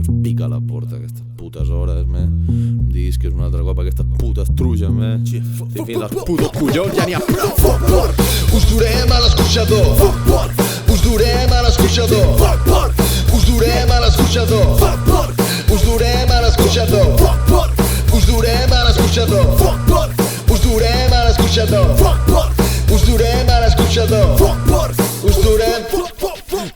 collons, pica la porta a aquestes putes hores, me. Em diguis que és un altre cop aquestes putes truges, me. Si fins als putos collons ja n'hi ha prou. Foc porc, us durem a l'escorxador. Foc porc, us durem a l'escorxador. Foc porc, us durem a l'escorxador. Foc porc, us durem a l'escorxador. Foc porc, us durem a l'escorxador. Foc porc, us durem a l'escorxador. Foc porc, us durem a l'escorxador. Foc porc, us durem.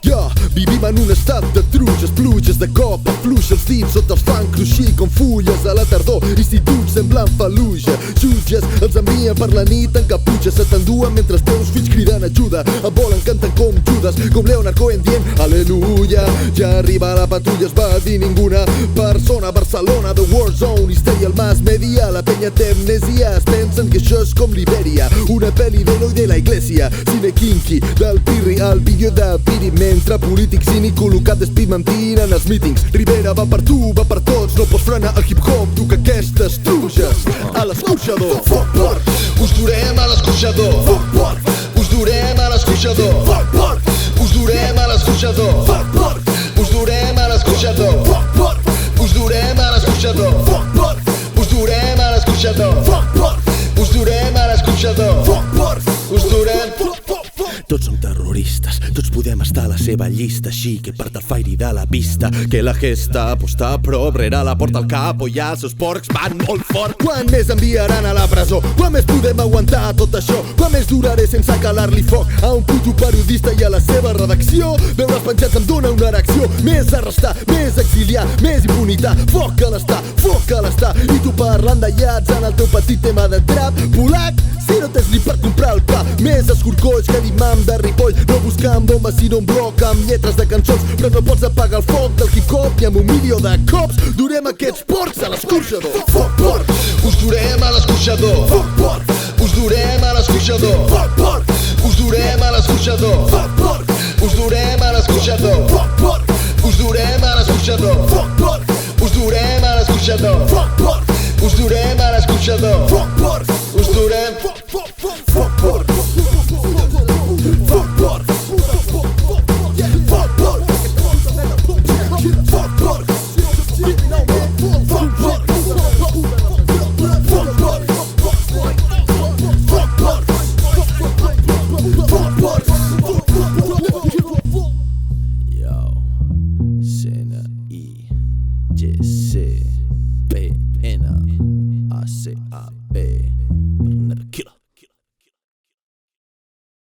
Ja, vivim en un estat de truges, pluges de cop, afluixa els dits sota el fang cruixir com fulles a la tardor, instituts semblant faluja, jutges els envien per la nit en caputxa, se t'enduen mentre els teus fills criden ajuda, et volen, canten com Judas, com Leonard Cohen dient aleluia, ja arriba la patrulla, es va dir ninguna persona, Barcelona, the war zone, histèria, el mass media, la penya té amnesia, es pensen que això és com Libèria, una pel·li d'Eloi de la Iglesia, cine kinky, del Pirri al vídeo de Piri, mentre polític cínic col·locat d'espit mentint en els mítings. Rivera va per tu, va per tots, no pots frenar el hip-hop, duc aquestes truges a l'escorxador. Foc porc, us durem a l'escorxador. Foc porc, us durem a l'escorxador. Foc porc, us durem a l'escorxador. Foc porc, us durem a l'escorxador. Foc porc, us durem a l'escorxador. Foc porc, us durem a l'escorxador. Foc porc, us durem a l'escorxador. Foc porc, us durem. Tots som terroristes, tots podem estar a la seva llista, així que part el Fairy de la pista, que la Gestapo està a prop, rere la porta al capo, ja els seus porcs van molt fort. Quan més enviaran a la presó? Quan més podem aguantar tot això? Quan més duraré sense calar-li foc a un puto periodista i a la seva redacció? Veure'ls penjats em dóna una erecció, més arrestar, més exiliar, més impunitat, foc a l'estar, i tu parlant de llats en el teu petit tema de trap, polac, si no tens ni per comprar el pa, més escorcolls que l'imam de Ripoll, no buscant bombes sinó un bloc amb lletres de cançons, però no pots apagar el foc del hip-hop i amb un milió de cops durem aquests porcs a l'escorxador. Foc porc, us durem a l'escorxador. Foc porc, us durem a l'escorxador. Foc porc, us durem a l'escorxador. Foc porc, us durem a l'escorxador. Foc porc, us durem a l'escorxador. Foc porc, us durem a l'escorxador. Foc porc.